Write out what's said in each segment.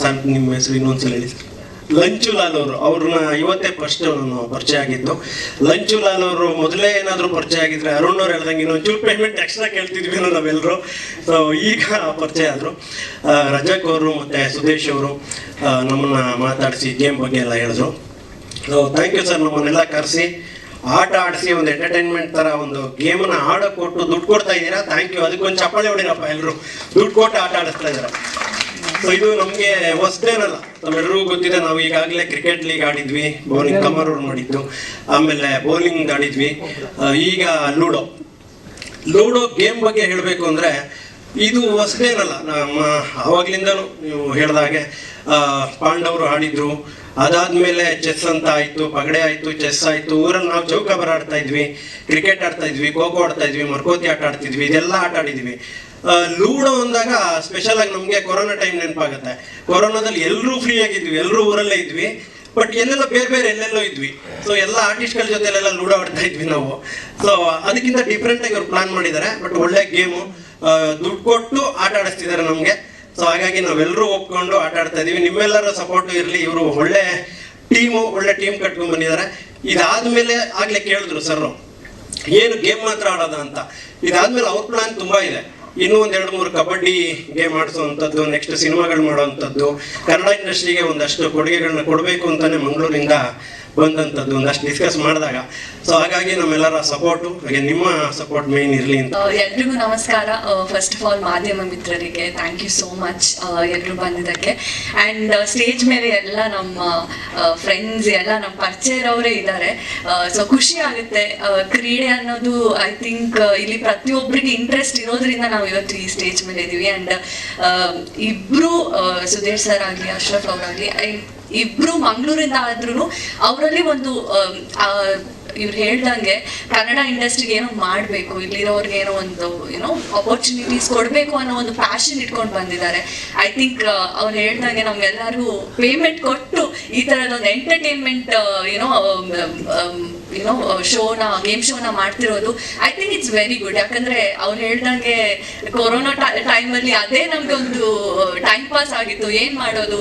Sir ನಿಮ್ಮ ಹೆಸರು ಇನ್ನೊಂದ್ಸಲ ಹೇಳಿ ಸರ್. ಲಂಚು ಲಾಲ್ ಅವರು, ಅವ್ರನ್ನ ಇವತ್ತೇ ಫಸ್ಟ್ ನಾನು ಪರಿಚಯ ಆಗಿದ್ದು. ಲಂಚು ಲಾಲ್ ಅವರು ಮೊದಲೇ ಏನಾದರೂ ಪರಿಚಯ ಆಗಿದ್ರೆ ಅರುಣ್ ಅವ್ರು ಹೇಳ್ದಂಗೆ ಇನ್ನೊಂಚೂರು ಪೇಮೆಂಟ್ ಎಕ್ಸ್ಟ್ರಾ ಕೇಳ್ತಿದ್ವಿ ನಾವೆಲ್ಲರೂ. ಸೊ ಈಗ ಪರಿಚಯ ಆದರು. ರಜಕ್ ಅವರು ಮತ್ತು ಸುದೇಶ್ ಅವರು ನಮ್ಮನ್ನು ಮಾತಾಡಿಸಿ ಗೇಮ್ ಬಗ್ಗೆ ಎಲ್ಲ ಹೇಳಿದ್ರು. ಸೊ ಥ್ಯಾಂಕ್ ಯು ಸರ್, ನಮ್ಮನ್ನೆಲ್ಲ ಕರೆಸಿ ಆಟ ಆಡಿಸಿ ಒಂದು ಎಂಟರ್ಟೈನ್ಮೆಂಟ್ ಥರ ಒಂದು ಗೇಮನ್ನ ಆಡೋಕೆ ಕೊಟ್ಟು ದುಡ್ಡು ಕೊಡ್ತಾ ಇದ್ದೀರಾ. Thank you. ಅದಕ್ಕೊಂದು ಚಪ್ಪಾಳೆ ಹೊಡಿರಪ್ಪ ಎಲ್ಲರೂ, ದುಡ್ಡು ಕೊಟ್ಟು ಆಟ ಆಡಿಸ್ತಾ ಇದ್ದಾರೆ. ಸೊ ಇದು ನಮಗೆ ಹೊಸದೇನಲ್ಲ, ನಮ್ಮೆಲ್ಲರಿಗೂ ಗೊತ್ತಿದೆ. ನಾವು ಈಗಾಗಲೇ ಕ್ರಿಕೆಟ್ ಲೀಗ್ ಆಡಿದ್ವಿ, ಬೌಲಿಂಗ್ ಕಮರ್ ಅವ್ರು ಮಾಡಿದ್ದು, ಆಮೇಲೆ ಬೌಲಿಂಗ್ ಆಡಿದ್ವಿ, ಈಗ ಲೂಡೋ ಗೇಮ್ ಬಗ್ಗೆ ಹೇಳಬೇಕು ಅಂದರೆ ಇದು ಹೊಸದೇನಲ್ಲ. ನಮ್ಮ ಆವಾಗ್ಲಿಂದನೂ ನೀವು ಹೇಳಿದಾಗೆ ಪಾಂಡವರು ಆಡಿದ್ರು. ಅದಾದ್ಮೇಲೆ ಚೆಸ್ ಅಂತ ಆಯಿತು, ಪಗಡೆ ಆಯಿತು, ಚೆಸ್ ಆಯಿತು. ಊರಲ್ಲಿ ನಾವು ಚೌಕಾಬಾರ ಆಡ್ತಾ ಇದ್ವಿ, ಕ್ರಿಕೆಟ್ ಆಡ್ತಾ ಇದ್ವಿ, ಖೋ ಖೋ ಆಡ್ತಾ ಇದ್ವಿ, ಮರ್ಕೋತಿ ಆಟ ಆಡ್ತಿದ್ವಿ, ಇದೆಲ್ಲ ಆಟ ಆಡಿದ್ವಿ. ಲೂಡೋ ಅಂದಾಗ ಸ್ಪೆಷಲ್ ಆಗಿ ನಮಗೆ ಕೊರೋನಾ ಟೈಮ್ ನೆನಪಾಗುತ್ತೆ. ಕೊರೋನಾದಲ್ಲಿ ಎಲ್ಲರೂ ಫ್ರೀ ಆಗಿದ್ವಿ, ಎಲ್ಲರೂ ಊರಲ್ಲೇ ಇದ್ವಿ, ಬಟ್ ಎಲ್ಲೆಲ್ಲೋ ಬೇರೆ ಎಲ್ಲೆಲ್ಲೋ ಇದ್ವಿ. ಸೊ ಎಲ್ಲ ಆರ್ಟಿಸ್ಟ್ಗಳ ಜೊತೆಲೆಲ್ಲ ಲೂಡೋ ಆಡ್ತಾ ಇದ್ವಿ ನಾವು. ಸೊ ಅದಕ್ಕಿಂತ ಡಿಫ್ರೆಂಟಾಗಿ ಅವ್ರು ಪ್ಲಾನ್ ಮಾಡಿದ್ದಾರೆ. ಬಟ್ ಒಳ್ಳೆ ಗೇಮು, ದುಡ್ಡು ಕೊಟ್ಟು ಆಟ ಆಡಿಸ್ತಿದ್ದಾರೆ ನಮಗೆ. ಸೊ ಹಾಗಾಗಿ ನಾವೆಲ್ಲರೂ ಒಪ್ಕೊಂಡು ಆಟ ಆಡ್ತಾ ಇದೀವಿ. ನಿಮ್ಮೆಲ್ಲರ ಸಪೋರ್ಟು ಇರಲಿ. ಇವರು ಒಳ್ಳೆ ಟೀಮ್ ಕಟ್ಕೊಂಡು ಬಂದಿದ್ದಾರೆ. ಇದಾದ್ಮೇಲೆ ಆಗ್ಲೇ ಕೇಳಿದ್ರು ಸರ್ ಏನು ಗೇಮ್ ಮಾತ್ರ ಆಡೋದ ಅಂತ. ಇದಾದ್ಮೇಲೆ ಅವ್ರ ಪ್ಲಾನ್ ತುಂಬಾ ಇದೆ. ಇನ್ನೂ ಒಂದು 2-3 ಕಬಡ್ಡಿ ಗೇಮ್ ಆಡಿಸುವಂಥದ್ದು, ನೆಕ್ಸ್ಟ್ ಸಿನಿಮಾಗಳು ಮಾಡೋವಂಥದ್ದು, ಕನ್ನಡ ಇಂಡಸ್ಟ್ರಿಗೆ ಒಂದಷ್ಟು ಕೊಡುಗೆಗಳನ್ನ ಕೊಡಬೇಕು ಅಂತಾನೆ ಮಂಗಳೂರಿಂದ ಬಂದಂಥದ್ದು ಒಂದಷ್ಟು ಡಿಸ್ಕಸ್ ಮಾಡಿದಾಗ. ಸೊ ಹಾಗಾಗಿ ನಮ್ಮೆಲ್ಲರ ಸಪೋರ್ಟು, ಹಾಗೆ ನಿಮ್ಮ ಸಪೋರ್ಟ್ ಮೇನ್ ಇರಲಿ ಅಂತ. ಎಲ್ರಿಗೂ ನಮಸ್ಕಾರ. ಫಸ್ಟ್ ಆಫ್ ಆಲ್ ಮಾಧ್ಯಮ ಮಿತ್ರರಿಗೆ ಥ್ಯಾಂಕ್ ಯು ಸೋ ಮಚ್ ಎಲ್ಲರೂ ಬಂದಿದ್ದಕ್ಕೆ. ಆ್ಯಂಡ್ ಸ್ಟೇಜ್ ಮೇಲೆ ಎಲ್ಲ ನಮ್ಮ ಫ್ರೆಂಡ್ಸ್ ಎಲ್ಲ ನಮ್ಮ ಪರಿಚಯ ಇರೋರೇ ಇದ್ದಾರೆ. ಸೊ ಖುಷಿ ಆಗುತ್ತೆ. ಕ್ರೀಡೆ ಅನ್ನೋದು ಐ ಥಿಂಕ್ ಇಲ್ಲಿ ಪ್ರತಿಯೊಬ್ಬರಿಗೆ ಇಂಟ್ರೆಸ್ಟ್ ಇರೋದ್ರಿಂದ ನಾವು ಇವತ್ತು ಈ ಸ್ಟೇಜ್ ಮೇಲೆ ಇದ್ದೀವಿ. ಆ್ಯಂಡ್ ಇಬ್ಬರು ಸುಧೀರ್ ಸರ್ ಆಗಲಿ, ಅಶ್ರಫ್ ಅವರಾಗಲಿ, ಇಬ್ರು ಮಂಗಳೂರಿಂದ ಆದ್ರೂ ಅವರಲ್ಲಿ ಒಂದು ಇವ್ರು ಹೇಳ್ದಂಗೆ ಕನ್ನಡ ಇಂಡಸ್ಟ್ರಿಗೆ ಏನೋ ಮಾಡಬೇಕು, ಇಲ್ಲಿರೋರ್ಗೆ ಏನೋ ಒಂದು ಅಪರ್ಚುನಿಟೀಸ್ ಕೊಡಬೇಕು ಅನ್ನೋ ಒಂದು ಪ್ಯಾಷನ್ ಇಟ್ಕೊಂಡು ಬಂದಿದ್ದಾರೆ. ಐ ಥಿಂಕ್ ಅವ್ರು ಹೇಳ್ದಂಗೆ ನಮ್ಗೆಲ್ಲರಿಗೂ ಪೇಮೆಂಟ್ ಕೊಟ್ಟು ಈ ಥರದೊಂದು ಎಂಟರ್ಟೈನ್ಮೆಂಟ್ ಗೇಮ್ ಶೋನ ಮಾಡ್ತಿರೋದು I think it's very good. ಯಾಕಂದ್ರೆ ಅವ್ರು ಹೇಳ್ದಂಗೆ ಕೊರೋನಾ ಟೈಮಲ್ಲಿ ಅದೇ ನಮ್ಗೊಂದು ಟೈಮ್ ಪಾಸ್ ಆಗಿತ್ತು. ಏನ್ ಮಾಡೋದು,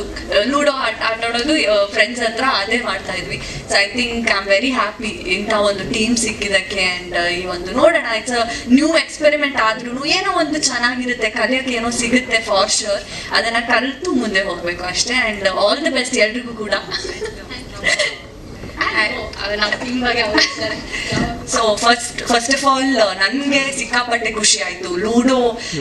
ಲೂಡೋ ಆಟಾಡೋದು ಫ್ರೆಂಡ್ಸ್ ಹತ್ರ ಅದೇ ಮಾಡ್ತಾ ಇದ್ವಿ. So I think I am very happy ಇಂಥ ಒಂದು ಟೀಮ್ ಸಿಕ್ಕಿದಕ್ಕೆ. ಆ್ಯಂಡ್ ಈ ಒಂದು ನೋಡೋಣ, ಇಟ್ಸ್ ನ್ಯೂ ಎಕ್ಸ್ಪೆರಿಮೆಂಟ್ ಆದ್ರೂ ಏನೋ ಒಂದು ಚೆನ್ನಾಗಿರುತ್ತೆ, ಕಲಿಯೋಕೆ ಏನೋ ಸಿಗುತ್ತೆ ಫಾರ್ ಶೋರ್. ಅದನ್ನ ಕಲಿತು ಮುಂದೆ ಹೋಗ್ಬೇಕು ಅಷ್ಟೇ. ಆ್ಯಂಡ್ ಆಲ್ ದಿ ಬೆಸ್ಟ್ ಎಲ್ರಿಗೂ ಕೂಡ. ನಮ್ಮ ಟೀಮ್ ಬಗ್ಗೆ ಸೊ ಫಸ್ಟ್ ಆಫ್ ಆಲ್ ನನಗೆ ಸಿಕ್ಕಾಪಟ್ಟೆ ಖುಷಿ ಆಯ್ತು ಲೂಡೋ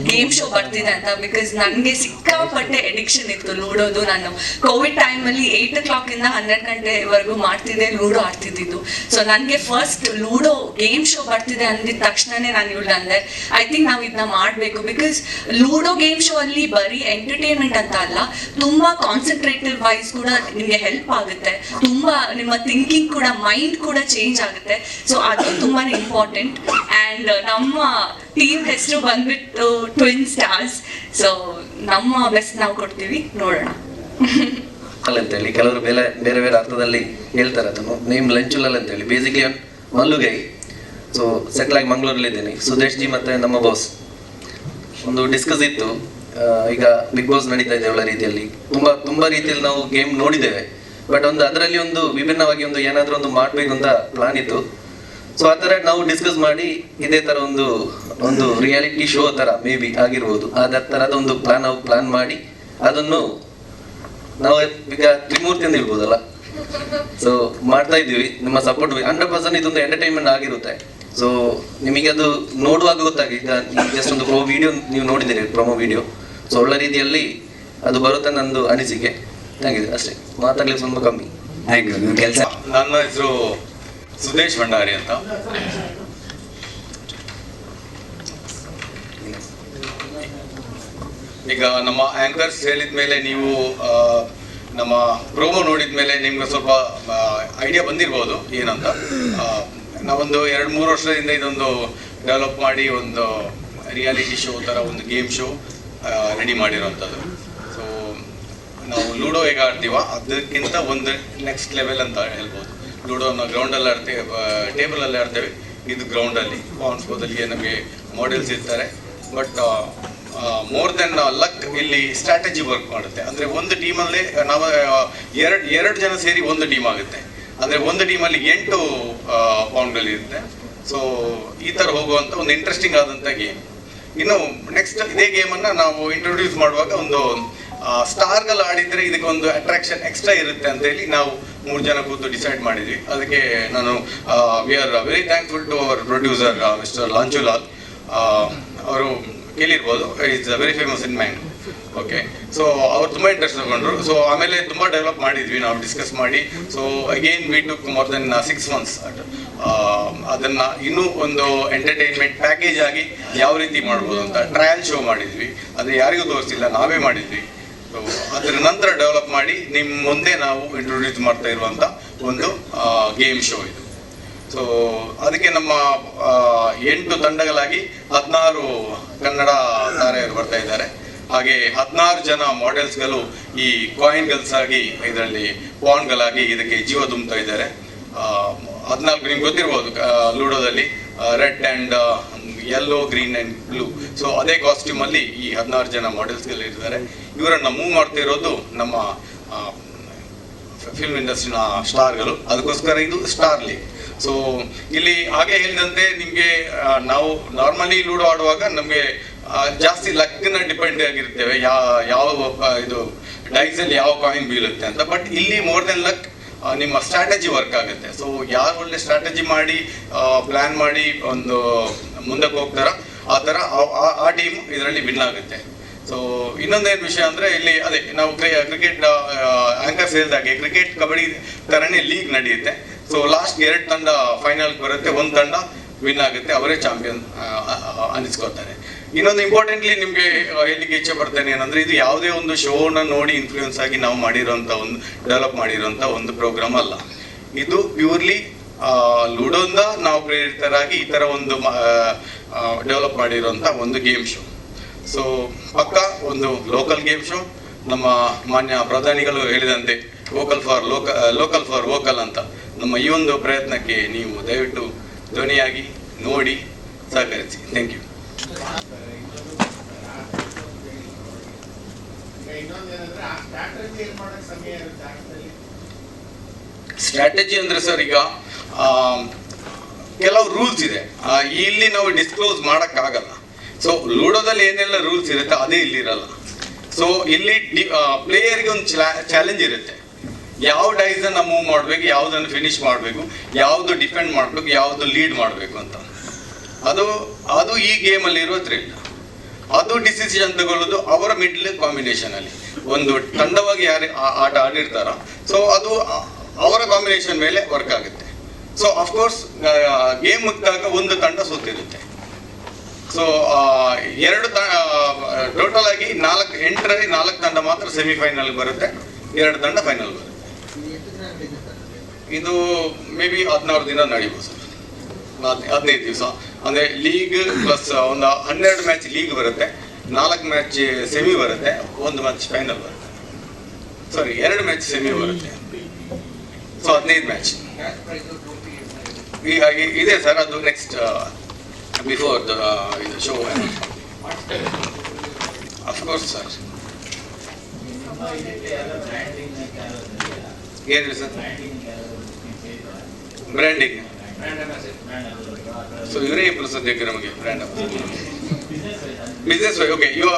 ಗೇಮ್ ಶೋ ಬರ್ತಿದೆ ಅಂತ. ಬಿಕಾಸ್ ನನಗೆ ಸಿಕ್ಕಾಪಟ್ಟೆ ಎಡಿಕ್ಷನ್ ಇತ್ತು ಲೂಡೋದು. ನಾನು ಕೋವಿಡ್ ಟೈಮಲ್ಲಿ 8 o'clock ಇಂದ 12 ಗಂಟೆವರೆಗೂ ಮಾಡ್ತಿದ್ದೆ, ಲೂಡೋ ಆಡ್ತಿದ್ದು. ಸೊ ನನಗೆ ಫಸ್ಟ್ ಲೂಡೋ ಗೇಮ್ ಶೋ ಬರ್ತಿದೆ ಅಂದಿದ ತಕ್ಷಣನೇ ನಾನು ಇವಳು ಅಂದೆ ಐ ಥಿಂಕ್ ನಾವು ಇದನ್ನ ಮಾಡಬೇಕು. ಬಿಕಾಸ್ ಲೂಡೋ ಗೇಮ್ ಶೋ ಅಲ್ಲಿ ಬರೀ ಎಂಟರ್ಟೈನ್ಮೆಂಟ್ ಅಂತ ಅಲ್ಲ, ತುಂಬಾ ಕಾನ್ಸಂಟ್ರೇಟಿವ್ ವೈಸ್ ಕೂಡ ನಿಮಗೆ ಹೆಲ್ಪ್ ಆಗುತ್ತೆ. ತುಂಬಾ ನಿಮ್ಮ ಥಿಂಕಿಂಗ್ ಕೂಡ, ಮೈಂಡ್ ಕೂಡ ಚೇಂಜ್ ಆಗುತ್ತೆ. ಸೊ ಅದು ತುಂಬಾನೇ ಇಂಪಾರ್ಟೆಂಟ್. ಆ್ಯಂಡ್ ನಮ್ಮ ಟೀಮ್ ಹೆಸರು ಬಂದ್ಬಿಟ್ಟು ಟ್ವಿನ್ ಸ್ಟಾರ್ಸ್. ಸೊ ನಮ್ಮ ಬೆಸ್ಟ್ ನಾವು ಕೊಡ್ತೀವಿ, ನೋಡೋಣ. ಅಂತೇಳಿ ಕೆಲವರು ಬೇರೆ ಬೇರೆ ಅರ್ಥದಲ್ಲಿ ಹೇಳ್ತಾರೆ ಅದನ್ನು. ನೇಮ್ ಲಂಚುಲಾಲ್ ಅಂತೇಳಿ, ಬೇಸಿಕ್ಲಿ ಮಲ್ಲುಗೈ. ಸೊ ಸೆಟ್ಲ್ ಆಗಿ ಮಂಗಳೂರಲ್ಲಿ ಇದ್ದೀನಿ. ಸುದೇಶ್ ಜಿ ಮತ್ತೆ ನಮ್ಮ ಬಾಸ್ ಒಂದು ಡಿಸ್ಕಸ್ ಇತ್ತು. ಈಗ ಬಿಗ್ ಬಾಸ್ ನಡೀತಾ ಇದೆ ಒಳ್ಳೆ ರೀತಿಯಲ್ಲಿ, ತುಂಬಾ ರೀತಿಯಲ್ಲಿ ನಾವು ಗೇಮ್ ನೋಡಿದ್ದೇವೆ. ಬಟ್ ಅದರಲ್ಲಿ ಒಂದು ವಿಭಿನ್ನವಾಗಿ ಒಂದು ಏನಾದರೂ ಒಂದು ಮಾಡಬೇಕು ಅಂತ ಪ್ಲಾನ್ ಇತ್ತು. ಸೊ ಆ ಥರ ನಾವು ಡಿಸ್ಕಸ್ ಮಾಡಿ ಇದೇ ಥರ ಒಂದು ರಿಯಾಲಿಟಿ ಶೋ ಥರ ಮೇ ಬಿ ಆಗಿರ್ಬೋದು. ಅದೇ ಥರದ ಒಂದು ಪ್ಲಾನ್ ಮಾಡಿ ಅದನ್ನು ನಾವು ಈಗ ತ್ರಿಮೂರ್ತಿ ಅಂತ ಇರ್ಬೋದಲ್ಲ. ಸೊ ಮಾಡ್ತಾ ಇದ್ದೀವಿ. ನಿಮ್ಮ ಸಪೋರ್ಟ್ 100% ಇದೊಂದು ಎಂಟರ್ಟೈನ್ಮೆಂಟ್ ಆಗಿರುತ್ತೆ. ಸೊ ನಿಮಗೆ ಅದು ನೋಡುವಾಗ ಗೊತ್ತಾಗಿ, ಈಗ ಜಸ್ಟ್ ಒಂದು ನೀವು ನೋಡಿದ್ದೀರಿ ಪ್ರೊಮೋ ವಿಡಿಯೋ. ಸೊ ಒಳ್ಳೆ ರೀತಿಯಲ್ಲಿ ಅದು ಬರುತ್ತೆ ನಂದು ಅನಿಸಿಕೆ. Thank you. ಅಷ್ಟೇ, ಮಾತಾಡ್ಲಿಕ್ಕೆ ಸ್ವಲ್ಪ ಕಮ್ಮಿ. Thank you. ಕೆಲಸ. ನನ್ನ ಹೆಸರು ಸುದೇಶ್ ಭಂಡಾರಿ ಅಂತ. ಈಗ ನಮ್ಮ ಆಂಕರ್ಸ್ ಹೇಳಿದ ಮೇಲೆ, ನೀವು ನಮ್ಮ ಪ್ರೋಮೋ ನೋಡಿದ ಮೇಲೆ ನಿಮ್ಗೆ ಸ್ವಲ್ಪ ಐಡಿಯಾ ಬಂದಿರ್ಬೋದು ಏನಂತ. ನಾವೊಂದು 2-3 ವರ್ಷದಿಂದ ಇದೊಂದು ಡೆವಲಪ್ ಮಾಡಿ ಒಂದು ರಿಯಾಲಿಟಿ ಶೋ ಥರ ಒಂದು ಗೇಮ್ ಶೋ ರೆಡಿ ಮಾಡಿರೋವಂಥದ್ದು. ಸೊ ನಾವು ಲೂಡೋ ಹೇಗೆ ಆಡ್ತೀವ ಅದಕ್ಕಿಂತ ಒಂದು ನೆಕ್ಸ್ಟ್ ಲೆವೆಲ್ ಅಂತ ಹೇಳ್ಬೋದು. ಲೂಡೋನ ಗ್ರೌಂಡಲ್ಲಿ ಆಡ್ತೇವೆ, ಟೇಬಲಲ್ಲಿ ಆಡ್ತೇವೆ. ಇದು ಗ್ರೌಂಡಲ್ಲಿ ಕಾನ್ಸ್ಕೋದಲ್ಲಿ ನಮಗೆ ಮಾಡೆಲ್ಸ್ ಇರ್ತಾರೆ. ಬಟ್ ಮೋರ್ ದೆನ್ ಲಕ್ ಇಲ್ಲಿ ಸ್ಟ್ರಾಟಜಿ ವರ್ಕ್ ಮಾಡುತ್ತೆ. ಅಂದರೆ ಒಂದು ಟೀಮಲ್ಲಿ ನಾವು ಎರಡು ಜನ ಸೇರಿ ಒಂದು ಟೀಮ್ ಆಗುತ್ತೆ. ಅಂದರೆ ಒಂದು ಟೀಮಲ್ಲಿ 8 ಪೌಂಡ್ಗಳಿರುತ್ತೆ. ಸೊ ಈ ಥರ ಹೋಗುವಂಥ ಒಂದು ಇಂಟ್ರೆಸ್ಟಿಂಗ್ ಆದಂಥ ಗೇಮ್. ಇನ್ನು ನೆಕ್ಸ್ಟ್ ಇದೇ ಗೇಮನ್ನು ನಾವು ಇಂಟ್ರೊಡ್ಯೂಸ್ ಮಾಡುವಾಗ ಒಂದು ಸ್ಟಾರ್ಗಳು ಆಡಿದರೆ ಇದಕ್ಕೆ ಒಂದು ಅಟ್ರಾಕ್ಷನ್ ಎಕ್ಸ್ಟ್ರಾ ಇರುತ್ತೆ ಅಂತ ಹೇಳಿ ನಾವು 3 ಜನ ಕೂತು ಡಿಸೈಡ್ ಮಾಡಿದ್ವಿ. ಅದಕ್ಕೆ ನಾನು we are very thankful to our producer mister ಲಾಂಚುಲಾಲ್. ಅವರು ಕೇಳಿರ್ಬೋದು, ಈಸ್ ವೆರಿ ಫೇಮಸ್ ಇನ್ ಮ್ಯಾಂಗ್. ಓಕೆ, ಸೊ ಅವ್ರು ತುಂಬ ಇಂಟ್ರೆಸ್ಟ್ ತಗೊಂಡ್ರು. ಸೊ ಆಮೇಲೆ ತುಂಬ ಡೆವಲಪ್ ಮಾಡಿದ್ವಿ ನಾವು ಡಿಸ್ಕಸ್ ಮಾಡಿ. So again we took more than 6 months ಅದನ್ನು ಇನ್ನೂ ಒಂದು ಎಂಟರ್ಟೈನ್ಮೆಂಟ್ ಪ್ಯಾಕೇಜ್ ಆಗಿ ಯಾವ ರೀತಿ ಮಾಡ್ಬೋದು ಅಂತ ಟ್ರಯಲ್ ಶೋ ಮಾಡಿದ್ವಿ. ಅದು ಯಾರಿಗೂ ತೋರಿಸಿಲ್ಲ, ನಾವೇ ಮಾಡಿದ್ವಿ. ಸೊ ಅದರ ನಂತರ ಡೆವಲಪ್ ಮಾಡಿ ನಿಮ್ಮ ಮುಂದೆ ನಾವು ಇಂಟ್ರೊಡ್ಯೂಸ್ ಮಾಡ್ತಾ ಇರುವಂಥ ಒಂದು ಗೇಮ್ ಶೋ ಇದು. ಸೊ ಅದಕ್ಕೆ ನಮ್ಮ 8 ತಂಡಗಳಾಗಿ 16 ಕನ್ನಡ ತಾರೆಯರು ಬರ್ತಾ ಇದ್ದಾರೆ. ಹಾಗೆ 16 ಜನ ಮಾಡೆಲ್ಸ್ಗಳು ಈ ಕಾಯಿನ್ಗಲ್ಸ್ ಆಗಿ ಇದರಲ್ಲಿ ಪಾನ್ಗಳಾಗಿ ಇದಕ್ಕೆ ಜೀವ ತುಂಬುತ್ತಾ ಇದ್ದಾರೆ. 14 ನಿಮ್ಗೆ ಗೊತ್ತಿರ್ಬೋದು, ಲೂಡೋದಲ್ಲಿ red and yellow, green and blue. So ಅದೇ ಕಾಸ್ಟ್ಯೂಮಲ್ಲಿ ಈ 16 ಜನ ಮಾಡೆಲ್ಸ್ಗಳು ಇದ್ದಾರೆ. ಇವರನ್ನು ಮೂವ್ ಮಾಡ್ತಿರೋದು ನಮ್ಮ ಫಿಲ್ಮ್ ಇಂಡಸ್ಟ್ರಿನ ಸ್ಟಾರ್ಗಳು. ಅದಕ್ಕೋಸ್ಕರ ಇದು ಸ್ಟಾರ್ ಲೀಗ್. ಸೊ ಇಲ್ಲಿ ಹಾಗೆ ಹೇಳಿದಂತೆ ನಿಮಗೆ ನಾವು ನಾರ್ಮಲಿ ಲೂಡೋ ಆಡುವಾಗ ನಮಗೆ ಜಾಸ್ತಿ ಲಕ್ನ ಡಿಪೆಂಡ್ ಆಗಿರ್ತೇವೆ, ಯಾವ ಇದು ಡೈಸಲ್ಲಿ ಯಾವ ಕಾಯಿನ್ ಬೀಳುತ್ತೆ ಅಂತ. ಬಟ್ ಇಲ್ಲಿ ಮೋರ್ ದೆನ್ ಲಕ್ ನಿಮ್ಮ ಸ್ಟ್ರಾಟಜಿ ವರ್ಕ್ ಆಗುತ್ತೆ. ಸೊ ಯಾರು ಒಳ್ಳೆ ಸ್ಟ್ರಾಟಜಿ ಮಾಡಿ ಪ್ಲ್ಯಾನ್ ಮಾಡಿ ಒಂದು ಮುಂದಕ್ಕೆ ಹೋಗ್ತಾರೋ ಆ ಥರ ಆ ಟೀಮ್ ಇದರಲ್ಲಿ ವಿನ್ ಆಗುತ್ತೆ. ಸೊ ಇನ್ನೊಂದೇನು ವಿಷಯ ಅಂದರೆ ಇಲ್ಲಿ ಅದೇ ನಾವು ಕ್ರಿಕೆಟ್ ಆಂಕರ್ಸ್ ಹೇಳಿದಾಗೆ ಕ್ರಿಕೆಟ್ ಕಬಡ್ಡಿ ಥರನೇ ಲೀಗ್ ನಡೆಯುತ್ತೆ. ಸೊ ಲಾಸ್ಟ್ 2 ತಂಡ ಫೈನಲ್ಗೆ ಬರುತ್ತೆ, 1 ತಂಡ ವಿನ್ ಆಗುತ್ತೆ, ಅವರೇ ಚಾಂಪಿಯನ್ ಅನ್ನಿಸ್ಕೊತಾರೆ. ಇನ್ನೊಂದು ಇಂಪಾರ್ಟೆಂಟ್ಲಿ ನಿಮಗೆ ಹೇಳಲಿಕ್ಕೆ ಇಚ್ಛೆ ಪಡ್ತೇನೆ ಏನಂದರೆ, ಇದು ಯಾವುದೇ ಒಂದು ಶೋನ ನೋಡಿ ಇನ್ಫ್ಲೂಯೆನ್ಸ್ ಆಗಿ ನಾವು ಮಾಡಿರೋಂಥ ಒಂದು ಡೆವಲಪ್ ಮಾಡಿರೋಂಥ ಒಂದು ಪ್ರೋಗ್ರಾಮ್ ಅಲ್ಲ. ಇದು ಪ್ಯೂರ್ಲಿ ಲೂಡೋಯಿಂದ ನಾವು ಪ್ರೇರಿತರಾಗಿ ಈ ಥರ ಒಂದು ಡೆವಲಪ್ ಮಾಡಿರೋಂಥ ಒಂದು ಗೇಮ್ ಶೋ. ಸೊ ಪಕ್ಕ ಒಂದು ಲೋಕಲ್ ಗೇಮ್ ಶೋ. ನಮ್ಮ ಮಾನ್ಯ ಪ್ರಧಾನಿಗಳು ಹೇಳಿದಂತೆ ಲೋಕಲ್ ಫಾರ್ ವೋಕಲ್ ಅಂತ. ನಮ್ಮ ಈ ಒಂದು ಪ್ರಯತ್ನಕ್ಕೆ ನೀವು ದಯವಿಟ್ಟು ಧ್ವನಿಯಾಗಿ ನೋಡಿ ಸಹಕರಿಸಿ. Thank you. ಸ್ಟ್ರಾಟಜಿ ಅಂದರೆ ಸರ್, ಈಗ ಕೆಲವು ರೂಲ್ಸ್ ಇದೆ, ಇಲ್ಲಿ ನಾವು ಡಿಸ್ಕ್ಲೋಸ್ ಮಾಡೋಕ್ಕಾಗಲ್ಲ. ಸೊ ಲೂಡೋದಲ್ಲಿ ಏನೆಲ್ಲ ರೂಲ್ಸ್ ಇರುತ್ತೆ ಅದೇ ಇಲ್ಲಿ ಇರಲ್ಲ. ಸೊ ಇಲ್ಲಿ ಪ್ಲೇಯರ್ಗೆ ಒಂದು ಚಾಲೆಂಜ್ ಇರುತ್ತೆ, ಯಾವ ಡೈಸನ್ನು ಮೂವ್ ಮಾಡಬೇಕು, ಯಾವುದನ್ನು ಫಿನಿಶ್ ಮಾಡಬೇಕು, ಯಾವುದು ಡಿಫೆಂಡ್ ಮಾಡಬೇಕು, ಯಾವುದು ಲೀಡ್ ಮಾಡಬೇಕು ಅಂತ. ಅದು ಈ ಗೇಮಲ್ಲಿ ಇರೋ ಥ್ರಿಲ್. ಅದು ಡಿಸಿಷನ್ ತಗೊಳ್ಳೋದು ಅವರ ಮಿಡ್ಲ್ ಕಾಂಬಿನೇಷನಲ್ಲಿ. ಒಂದು ತಂಡವಾಗಿ ಯಾರು ಆಟ ಆಡಿರ್ತಾರೋ ಸೊ ಅದು ಅವರ ಕಾಂಬಿನೇಷನ್ ಮೇಲೆ ವರ್ಕ್ ಆಗುತ್ತೆ. ಸೊ ಅಫ್ಕೋರ್ಸ್ ಗೇಮ್ ಮುಗಿದಾಗ ಒಂದು ತಂಡ ಸೋತಿರುತ್ತೆ. ಸೊ ಟೋಟಲ್ ಆಗಿ 8ರಲ್ಲಿ 4 ತಂಡ ಮಾತ್ರ ಸೆಮಿಫೈನಲ್ ಬರುತ್ತೆ, 2 ತಂಡ ಫೈನಲ್ ಬರುತ್ತೆ. ಇದು ಮೇ ಬಿ 16 ದಿನ ನಡೆಯಬಹುದು ಸರ್, 15 ದಿವಸ. ಅಂದರೆ ಲೀಗ್ ಪ್ಲಸ್ ಒಂದು 12 ಮ್ಯಾಚ್ ಲೀಗ್ ಬರುತ್ತೆ, 4 ಮ್ಯಾಚ್ ಸೆಮಿ ಬರುತ್ತೆ, 1 ಮ್ಯಾಚ್ ಫೈನಲ್ ಬರುತ್ತೆ. ಸಾರಿ, 2 ಮ್ಯಾಚ್ ಸೆಮಿ ಬರುತ್ತೆ. ಸೊ 15 ಮ್ಯಾಚ್ ಇದೆ ಸರ್. ಅದು ನೆಕ್ಸ್ಟ್ ಬಿಫೋರ್ ಇದು ಶೋ ಅಫ್ಕೋರ್ಸ್ ಸರ್. ಏನಿದೆ ಸರ್ ಬ್ರ್ಯಾಂಡಿಂಗ್? ಸೊ ಇವರೇ ಇಬ್ಬರು ಸದ್ಯಕ್ಕೆ ನಮಗೆ ಬ್ರ್ಯಾಂಡ್ ಬಿಸ್ನೆಸ್. ಓಕೆ, ಇವ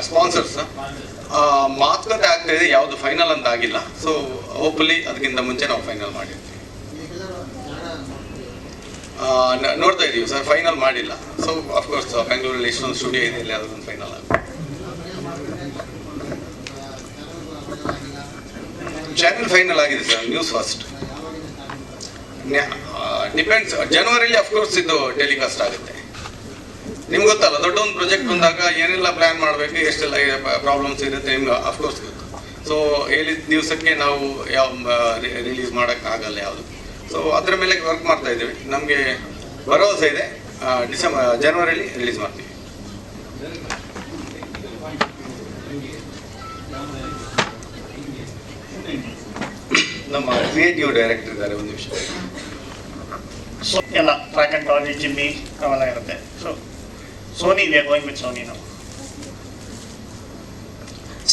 ಸ್ಪಾನ್ಸರ್ಸ್ ಮಾತುಕತೆ ಆಗ್ತಾ ಇದೆ, ಯಾವುದು ಫೈನಲ್ ಅಂತ ಆಗಿಲ್ಲ. ಸೊ ಹೋಪ್ಫುಲಿ ಅದಕ್ಕಿಂತ ಮುಂಚೆ ನಾವು ಫೈನಲ್ ಮಾಡಿರ್ತೀವಿ, ನೋಡ್ತಾ ಇದ್ದೀವಿ ಸರ್. ಫೈನಲ್ ಮಾಡಿಲ್ಲ. ಸೊ ಅಫ್ಕೋರ್ಸ್ ಬೆಂಗಳೂರಲ್ಲಿ ಎಷ್ಟೊಂದು ಸ್ಟುಡಿಯೋ ಇದೆ, ಇಲ್ಲಿ ಅದೊಂದು ಫೈನಲ್ ಆಗುತ್ತೆ. ಚಾನೆಲ್ ಫೈನಲ್ ಆಗಿದೆ ಸರ್, ನ್ಯೂಸ್ ಫಸ್ಟ್. ಡಿಪೆಂಡ್ಸ್, ಜನವರಿಲಿ ಅಫ್ಕೋರ್ಸ್ ಇದು ಟೆಲಿಕಾಸ್ಟ್ ಆಗುತ್ತೆ. ನಿಮ್ಗೆ ಗೊತ್ತಲ್ಲ, ದೊಡ್ಡ ಒಂದು ಪ್ರಾಜೆಕ್ಟ್ ಬಂದಾಗ ಏನೆಲ್ಲ ಪ್ಲ್ಯಾನ್ ಮಾಡಬೇಕು, ಎಷ್ಟೆಲ್ಲ ಪ್ರಾಬ್ಲಮ್ಸ್ ಇರುತ್ತೆ ನಿಮ್ಗೆ ಅಫ್ಕೋರ್ಸ್ ಗೊತ್ತು. ಸೊ ಹೇಳಿದ ದಿವಸಕ್ಕೆ ನಾವು ಯಾವ ರಿಲೀಸ್ ಮಾಡೋಕ್ಕಾಗಲ್ಲ ಯಾವುದು. ಸೊ ಅದರ ಮೇಲೆ ವರ್ಕ್ ಮಾಡ್ತಾ ಇದ್ದೀವಿ. ನಮಗೆ ಭರವಸೆ ಇದೆ ಜನವರಿಲಿ ರಿಲೀಸ್ ಮಾಡ್ತೀವಿ. ನಮ್ಮ ಕ್ರಿಯೇಟಿವ್ ಡೈರೆಕ್ಟರ್ ಇದ್ದಾರೆ, ಒಂದು ನಿಮಿಷ. ಸೊ ಎಲ್ಲ ಟ್ರ್ಯಾಕ್ ಆ್ಯಂಡ್ ಟಾಲಿ, ಜಿಮ್ಮಿ ಅವೆಲ್ಲ ಇರುತ್ತೆ. So Sony we are going with Sony ನಾವು.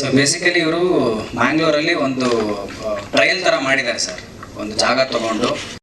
ಸೊ ಬೇಸಿಕಲಿ ಇವರು ಮ್ಯಾಂಗ್ಳೂರಲ್ಲಿ ಒಂದು ಟ್ರಯಲ್ ಥರ ಮಾಡಿದ್ದಾರೆ ಸರ್, ಒಂದು ಜಾಗ ತಗೊಂಡು